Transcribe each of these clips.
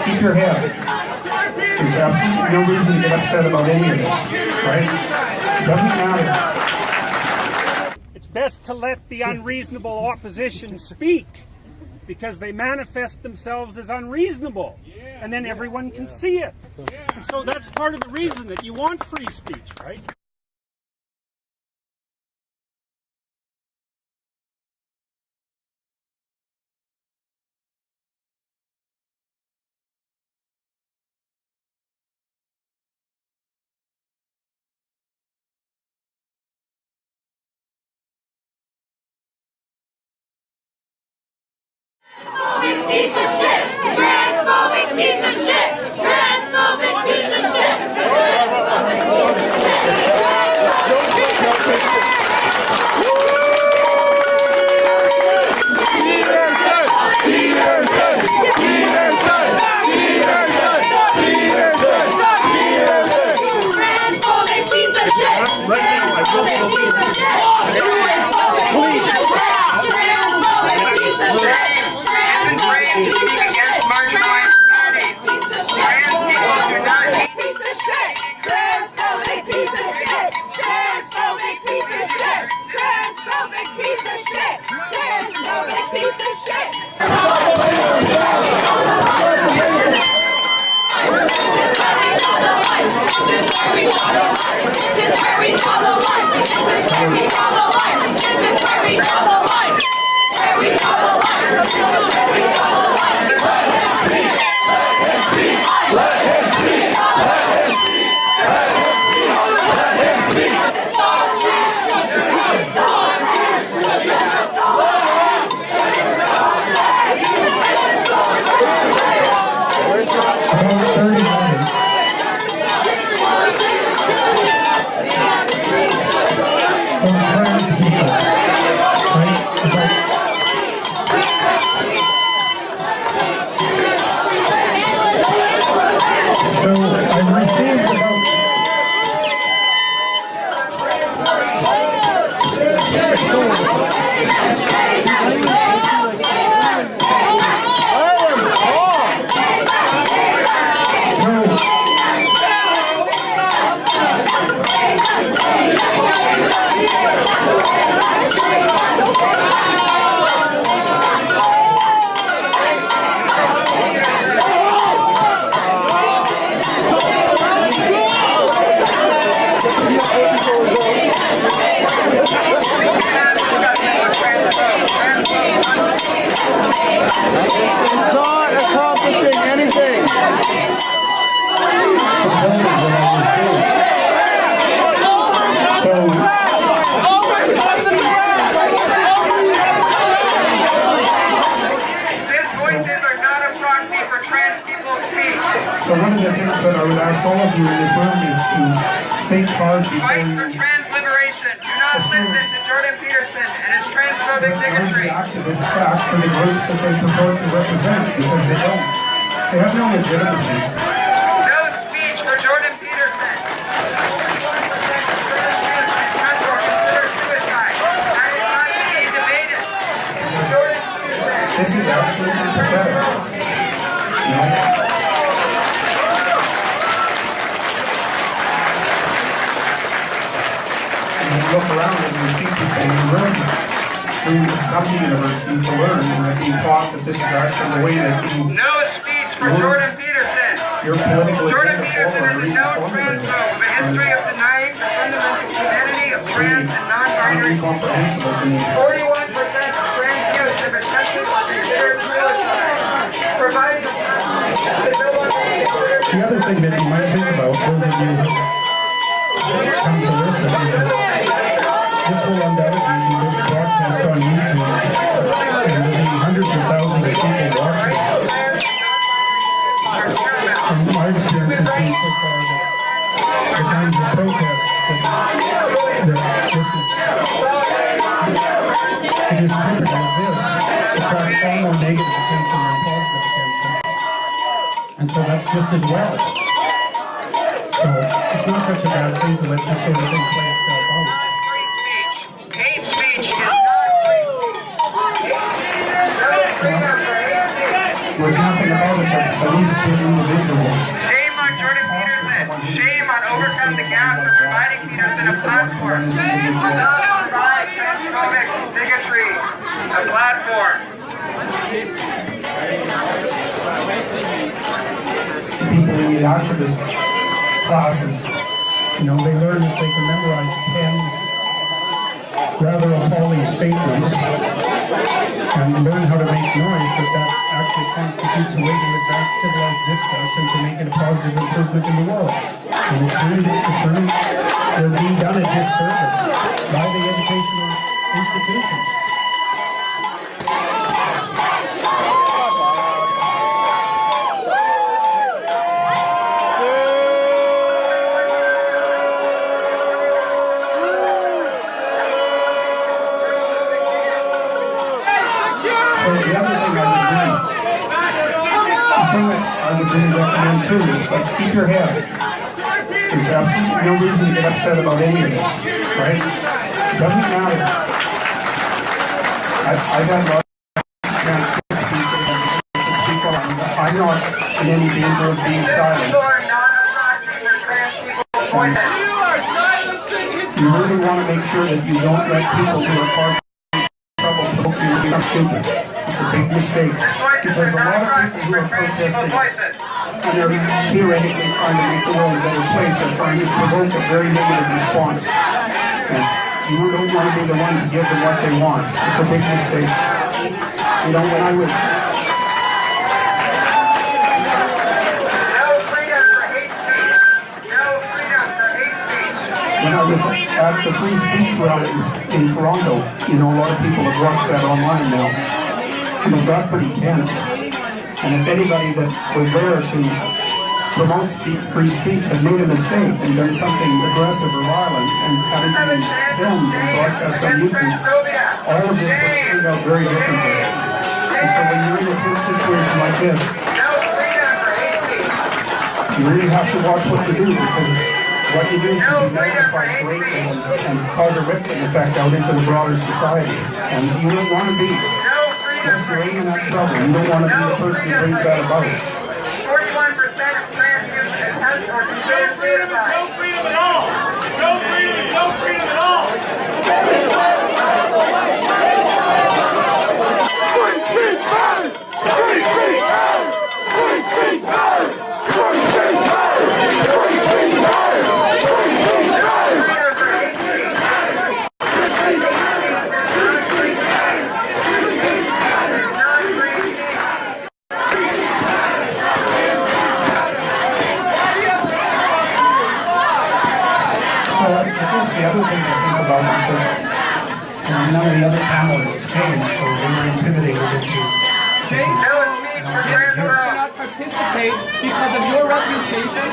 keep your head. There's absolutely no reason to get upset about any of this, right? It doesn't matter. It's best to let the unreasonable opposition speak, because they manifest themselves as unreasonable, and then everyone can see it. And so that's part of the reason that you want free speech, right? Piece of shit! Transphobic piece of shit! Transphobic piece of shit! Transphobic piece of shit! Transphobic piece of shit! Transphobic piece of shit! Against marginalized communities. Trans people do not need Piece of shit! Transphobic piece of shit! Transphobic piece of shit! Transphobic piece of shit! Transphobic piece of shit! This is where we draw the line. This is where we draw the line. This is where we draw the line. This is where we draw the line. Where we draw the line. This is where we draw the line. Let him speak. Let him speak. Let him speak. Let him speak. Let him So one of the things that I would ask all of you in this room is to think hard before Fight you... for trans liberation. Do not listen to Jordan Peterson and his transphobic bigotry. Activists act for the groups that they purport to represent, because they don't. They have no legitimacy. No speech for Jordan Peterson. This is absolutely pathetic. You know? Look around and you see people in the room who come to university to learn and are being taught that this is actually the way that you... No speech for Jordan Peterson. Your political Jordan Peterson is a known transphobe with a history of denying the fundamental humanity of trans and non-binary people. 41% of trans youth have attempted or considered suicide, providing the no longer considered... The other thing that you might think about, those of you who come to listen, is that this will undoubtedly be broadcast on YouTube, and there'll be hundreds of thousands of people watching. From my experience has been so far that the kinds of protests that this is, it is typical of this, attract far more negative attention than positive attention. And so that's just as well. So it's not such a bad thing to let this sort of thing play itself out. Hate speech is not free speech. There's nothing about it that's the least this individual. Shame on Jordan Peterson. Shame on Overcome the Gap for providing Peterson a platform. Shame on the provide transphobic bigotry a platform. People in the activist classes, you know, they learn that they can memorize 10 rather appalling statements and learn how to make noise, but that actually constitutes a way to advance civilized discourse and to make it a positive improvement in the world. And they're being done a disservice by the educational institutions. I would really recommend too is like keep your head. There's absolutely no reason to get upset about any of this, right? It doesn't matter. I've had a lot of chance to speak on. I'm not in any danger of being silenced. You really want to make sure that you don't let people who are causing trouble poke you and become stupid. It's a big mistake. Because a lot of people who are protesting and they're theoretically trying to make the world a better place are trying to provoke a very negative response. And you don't want to be the one to give them what they want. It's a big mistake. You know, when I was... No freedom for hate speech. No freedom for hate speech. When I was at the free speech rally in Toronto, you know, a lot of people have watched that online now. And it got pretty tense. And if anybody that was there to promote free speech had made a mistake and done something aggressive or violent and having to be filmed and broadcast on YouTube, all of this would turn out very differently. And so when you're in a tense situation like this, you really have to watch what you do, because what you do can be magnified greatly and cause a rippling effect out into the broader society. And you don't want to be. Yes, you're in that trouble. You don't want to be the person who brings that about. 41% of trans youth in health or considered suicide. No freedom at all. No freedom is no freedom at all. Free speech matters. Free speech matters. Free speech matters. Free speech matters. Free speech matters. Free speech matters. The other thing to think about is that none of the other panelists came, so they were intimidated into cannot participate because of your reputation.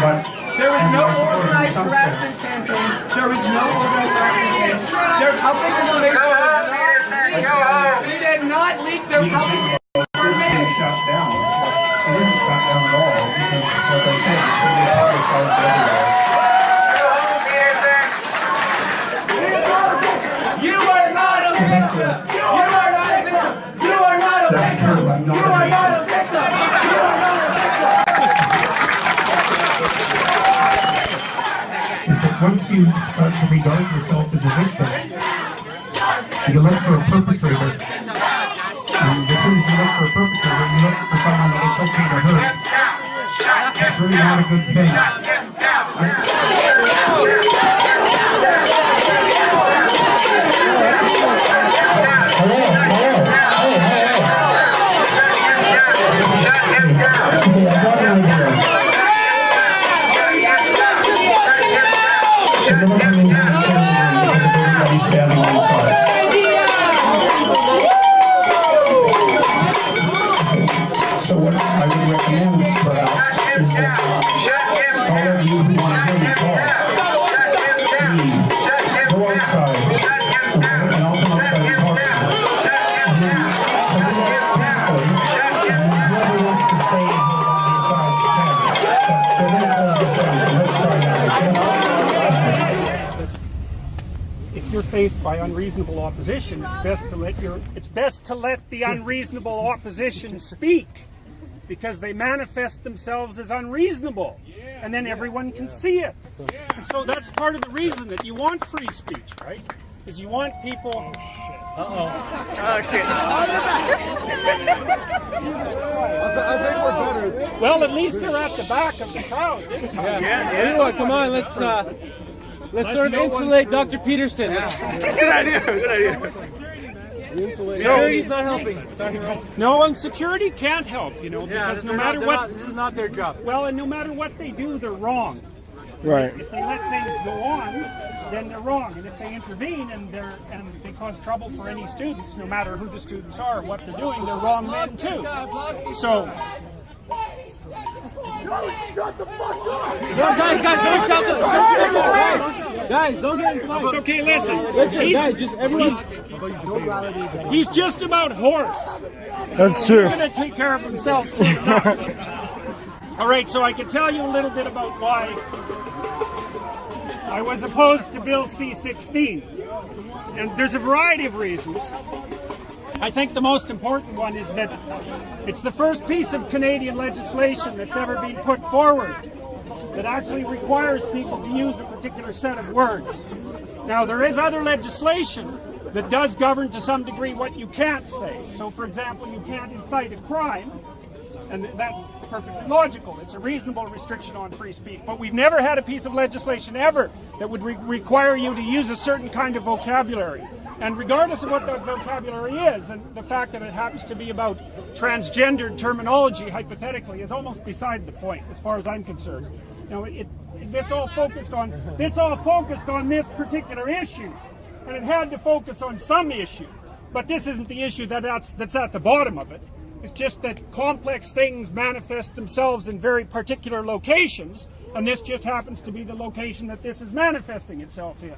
But There was no organized harassment campaign. There was no organized harassment campaign. Their public information. Go home, Peterson. Go home. We did not leak their public information. shut down. It isn't shut down at all, because like I said, it's going to be publicized everywhere. You are not a victim. You are not a victim. You are not a That's victim. true. I'm not You are not a victim. You are not a victim. Once you start to regard yourself as a victim, you look for a perpetrator. And as soon as you look for a perpetrator, you look for someone that it's okay to hurt. That's really not a good thing. Standing on sides. So what I would recommend, perhaps, is that all of you who want to hear me talk, leave, go outside, and I'll come outside and talk to you. And then somebody carefully, and whoever wants to stay on these sides can. But they're going to close this down, so let's try that. If you're faced by unreasonable opposition, it's best to let the unreasonable opposition speak, because they manifest themselves as unreasonable, and then everyone can see it. And so that's part of the reason that you want free speech, right? Is you want people... I think we're better. Well, at least they're at the back of the crowd this time. Anyway, come on, let's sort of insulate Dr. Peterson. Good idea. Security's not helping. No, and security can't help, you know, because no matter what... This is not their job. Well, and no matter what they do, they're wrong. Right. If they let things go on, then they're wrong. And if they intervene and they cause trouble for any students, no matter who the students are or what they're doing, they're wrong then too. So... Shut the fuck up! No, guys, don't shout the guys, don't get in fight. Okay, listen. He's just about hoarse. That's true. He's going to take care of himself soon enough. All right, so I can tell you a little bit about why I was opposed to Bill C-16. And there's a variety of reasons. I think the most important one is that it's the first piece of Canadian legislation that's ever been put forward that actually requires people to use a particular set of words. Now, there is other legislation that does govern to some degree what you can't say. So, for example, you can't incite a crime, and that's perfectly logical. It's a reasonable restriction on free speech. But we've never had a piece of legislation ever that would require you to use a certain kind of vocabulary. And regardless of what that vocabulary is, and the fact that it happens to be about transgendered terminology, hypothetically, is almost beside the point, as far as I'm concerned. You know, this all focused on this particular issue, and it had to focus on some issue. But this isn't the issue that's at the bottom of it. It's just that complex things manifest themselves in very particular locations, and this just happens to be the location that this is manifesting itself in.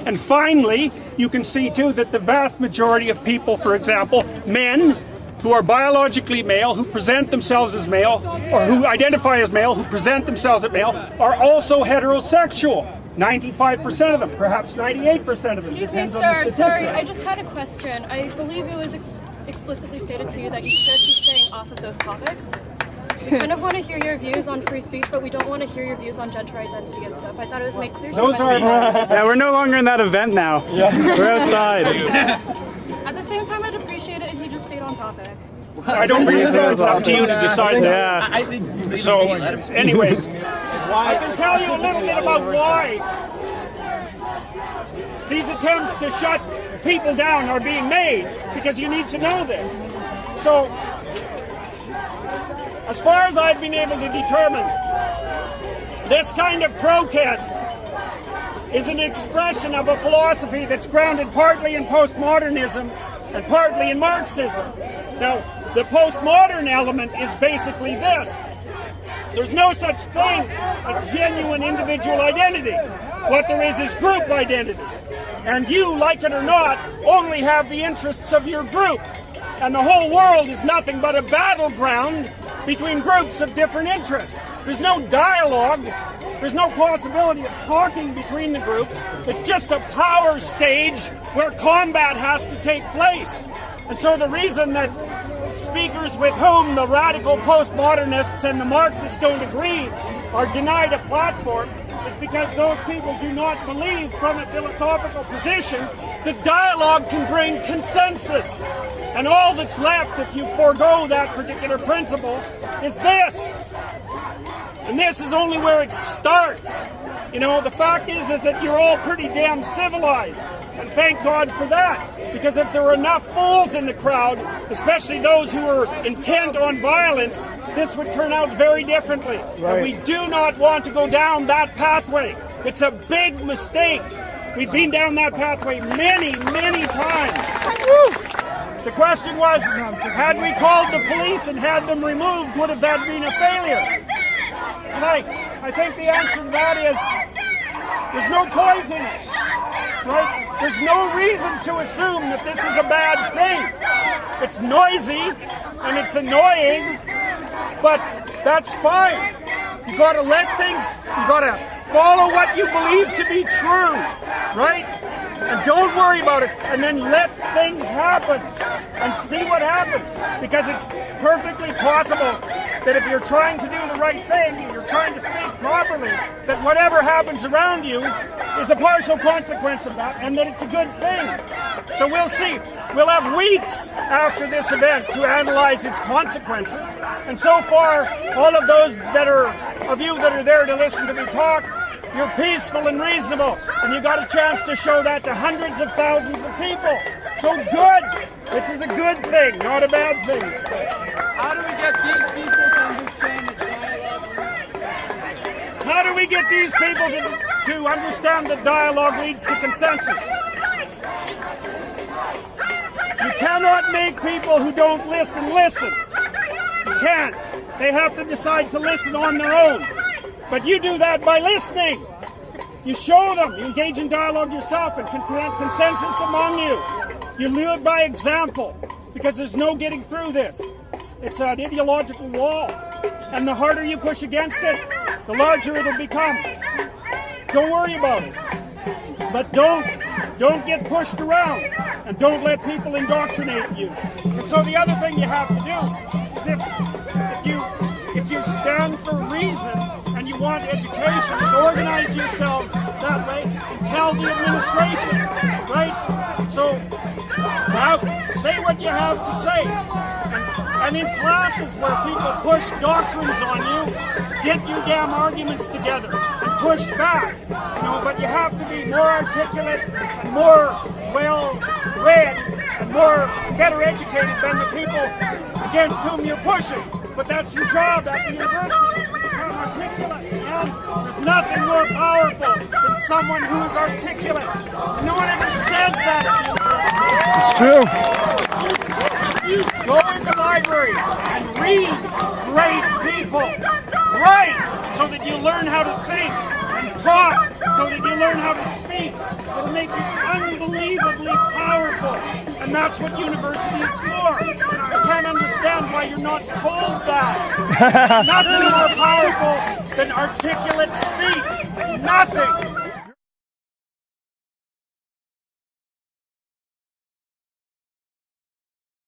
And finally, you can see too that the vast majority of people, for example, men who are biologically male, who present themselves as male, or who identify as male, who present themselves as male, are also heterosexual. 95% of them, perhaps 98% of them. Excuse me, sir. Sorry, I just had a question. I believe it was explicitly stated to you that you should be staying off of those topics. We kind of want to hear your views on free speech, but we don't want to hear your views on gender identity and stuff. I thought it was made clear. Yeah, we're no longer in that event now. Yeah. We're outside. At the same time, I'd appreciate it if you just stayed on topic. I don't really think it's up to you to decide that. I think So, anyways, I can tell you a little bit about why these attempts to shut people down are being made, because you need to know this. So, as far as I've been able to determine, this kind of protest is an expression of a philosophy that's grounded partly in postmodernism and partly in Marxism. Now, the postmodern element is basically this. There's no such thing as genuine individual identity. What there is group identity. And you, like it or not, only have the interests of your group. And the whole world is nothing but a battleground between groups of different interests. There's no dialogue. There's no possibility of talking between the groups. It's just a power stage where combat has to take place. And so the reason that speakers with whom the radical postmodernists and the Marxists don't agree are denied a platform is because those people do not believe from a philosophical position that dialogue can bring consensus. And all that's left if you forego that particular principle is this. And this is only where it starts. You know, the fact is that you're all pretty damn civilized. And thank God for that. Because if there were enough fools in the crowd, especially those who are intent on violence, this would turn out very differently. Right. And we do not want to go down that pathway. It's a big mistake. We've been down that pathway many, many times. The question was, had we called the police and had them removed, would have that been a failure? And I think the answer to that is, there's no point in it. Right? There's no reason to assume that this is a bad thing. It's noisy and it's annoying, but that's fine. You gotta let things, you gotta follow what you believe to be true, right? and don't worry about it, and then let things happen and see what happens, because it's perfectly possible that if you're trying to do the right thing, and you're trying to speak properly, that whatever happens around you is a partial consequence of that, and that it's a good thing. So we'll see. We'll have weeks after this event to analyze its consequences, and so far, all of those of you that are there to listen to me talk, you're peaceful and reasonable, and you got a chance to show that to hundreds of thousands of people. So good. This is a good thing, not a bad thing. How do we get these people to understand the dialogue? How do we get these people to understand that dialogue leads to consensus? You cannot make people who don't listen. You can't. They have to decide to listen on their own. But you do that by listening. You show them. You engage in dialogue yourself and consensus among you. You do it by example, because there's no getting through this. It's an ideological wall. And the harder you push against it, the larger it'll become. Don't worry about it. But don't get pushed around, and don't let people indoctrinate you. And so the other thing you have to do is if you stand for reason and you want education, is organize yourselves that way and tell the administration, right? So now say what you have to say. And in classes where people push doctrines on you, get your damn arguments together and push back. But you have to be more articulate and more well-read and better educated than the people against whom you're pushing. But that's your job at the university, is to become articulate. And there's nothing more powerful than someone who is articulate. No one ever says that at the university. It's true. You go into libraries and read great people. Write so that you learn how to think, and talk so that you learn how to speak. It'll make you unbelievably powerful. And that's what university is for. I can't understand why you're not told that. Nothing more powerful than articulate speech. Nothing.